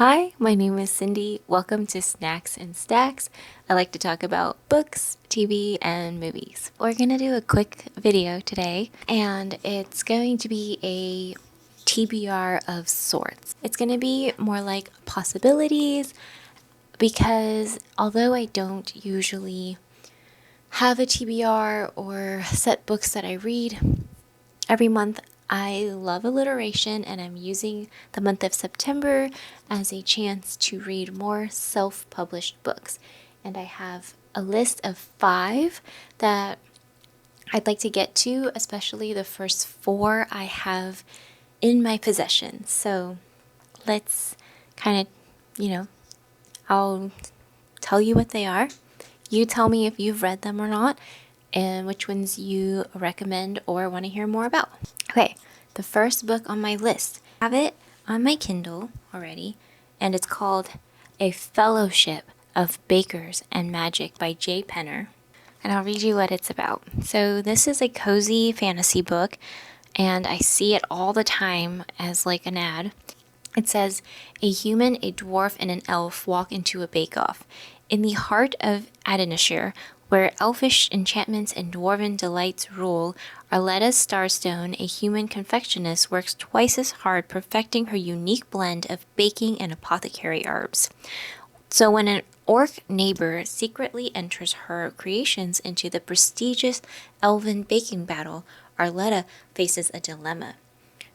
Hi, my name is Cindy. Welcome to Snacks and Stacks. I like to talk about books, TV, and movies. We're gonna do a quick video today, and it's going to be a TBR of sorts. It's gonna be more like possibilities because although I don't usually have a TBR or set books that I read every month, I love alliteration, and I'm using the month of September as a chance to read more self published books. And I have a list of 5 that I'd like to get to, especially the first 4 I have in my possession. So let's kind of, I'll tell you what they are. You tell me if you've read them or not, and which ones you recommend or want to hear more about. Okay, the first book on my list. I have it on my Kindle already, and it's called A Fellowship of Bakers and Magic by Jay Penner. And I'll read you what it's about. So this is a cozy fantasy book, and I see it all the time as like an ad. It says, a human, a dwarf, and an elf walk into a bake-off. In the heart of Adonishire, where elfish enchantments and dwarven delights rule, Arletta's Starstone, a human confectionist, works twice as hard perfecting her unique blend of baking and apothecary herbs. So when an orc neighbor secretly enters her creations into the prestigious elven baking battle, Arletta faces a dilemma.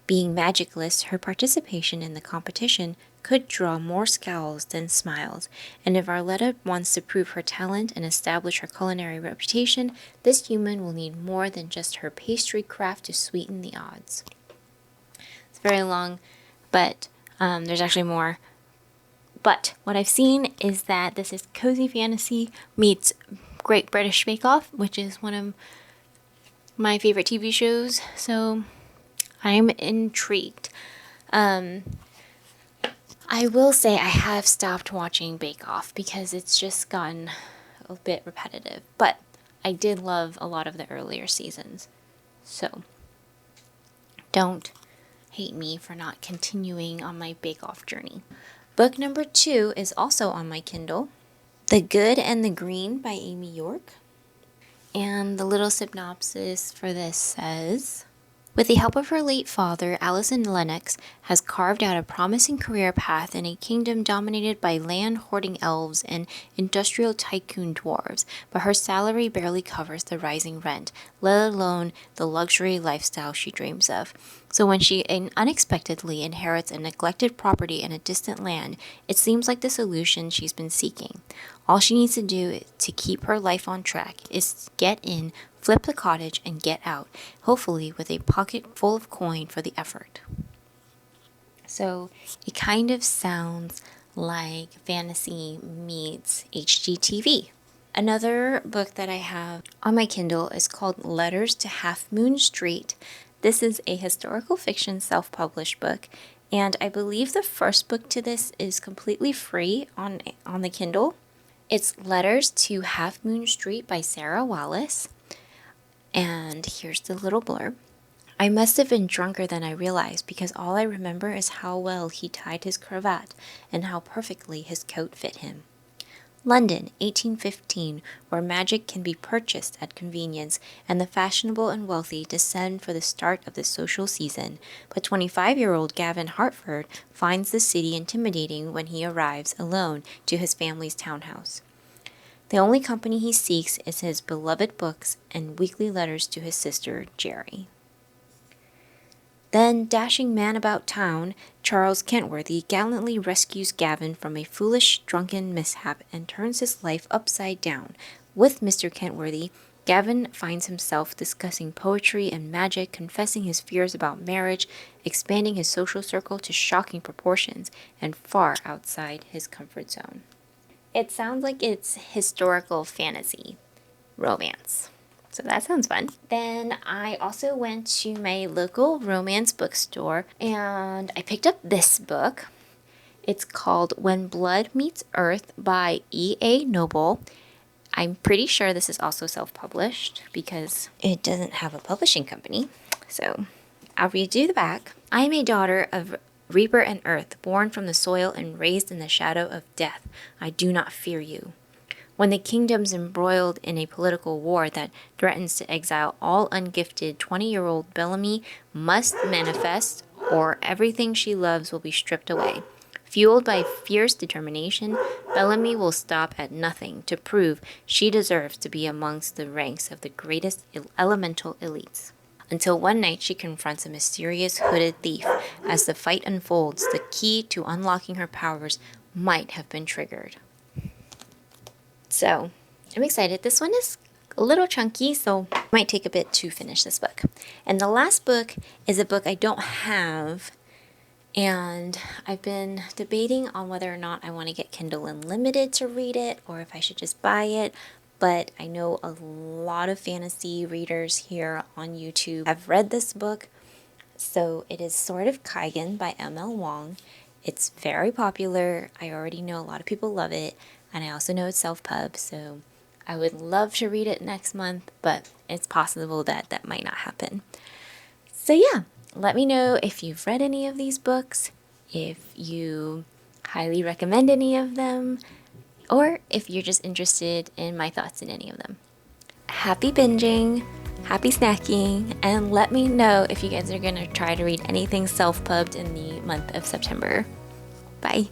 Being magicless, her participation in the competition could draw more scowls than smiles, and if Arletta wants to prove her talent and establish her culinary reputation, this human will need more than just her pastry craft to sweeten the odds. It's very long, but there's actually more. But what I've seen is that this is cozy fantasy meets Great British Bake Off, which is one of my favorite TV shows, so I'm intrigued. I will say I have stopped watching Bake Off because it's just gotten a bit repetitive, but I did love a lot of the earlier seasons. So don't hate me for not continuing on my Bake Off journey. Book number 2 is also on my Kindle, The Good and the Green by Amy York. And the little synopsis for this says, with the help of her late father, Alison Lennox has carved out a promising career path in a kingdom dominated by land-hoarding elves and industrial tycoon dwarves, but her salary barely covers the rising rent, let alone the luxury lifestyle she dreams of. So when she unexpectedly inherits a neglected property in a distant land, it seems like the solution she's been seeking. All she needs to do to keep her life on track is get in, flip the cottage, and get out, hopefully with a pocket full of coin for the effort. So it kind of sounds like fantasy meets HGTV. Another book that I have on my Kindle is called Letters to Half Moon Street. This is a historical fiction self-published book, and I believe the first book to this is completely free on the Kindle. It's Letters to Half Moon Street by Sarah Wallace. And here's the little blurb. I must have been drunker than I realized because all I remember is how well he tied his cravat and how perfectly his coat fit him. London, 1815, where magic can be purchased at convenience and the fashionable and wealthy descend for the start of the social season. But 25-year-old Gavin Hartford finds the city intimidating when he arrives alone to his family's townhouse. The only company he seeks is his beloved books and weekly letters to his sister, Jerry. Then, dashing man about town, Charles Kentworthy gallantly rescues Gavin from a foolish, drunken mishap and turns his life upside down. With Mr. Kentworthy, Gavin finds himself discussing poetry and magic, confessing his fears about marriage, expanding his social circle to shocking proportions, and far outside his comfort zone. It sounds like it's historical fantasy romance. So that sounds fun. Then I also went to my local romance bookstore and I picked up this book. It's called When Blood Meets Earth by E.A. Noble. I'm pretty sure this is also self-published because it doesn't have a publishing company. So I'll read you the back. I am a daughter of Reaper and earth, born from the soil and raised in the shadow of death, I do not fear you. When the kingdom's embroiled in a political war that threatens to exile all ungifted 20-year-old Bellamy must manifest, or everything she loves will be stripped away. Fueled by fierce determination, Bellamy will stop at nothing to prove she deserves to be amongst the ranks of the greatest elemental elites. Until one night she confronts a mysterious hooded thief. As the fight unfolds, the key to unlocking her powers might have been triggered. So, I'm excited. This one is a little chunky, so it might take a bit to finish this book. And the last book is a book I don't have, and I've been debating on whether or not I want to get Kindle Unlimited to read it, or if I should just buy it. But I know a lot of fantasy readers here on YouTube have read this book. So it is Sword of Kaigen by M.L. Wong. It's very popular. I already know a lot of people love it. And I also know it's self-pub, so I would love to read it next month, but it's possible that that might not happen. So yeah, let me know if you've read any of these books, if you highly recommend any of them, or if you're just interested in my thoughts in any of them. Happy binging, happy snacking, and let me know if you guys are going to try to read anything self-pubbed in the month of September. Bye.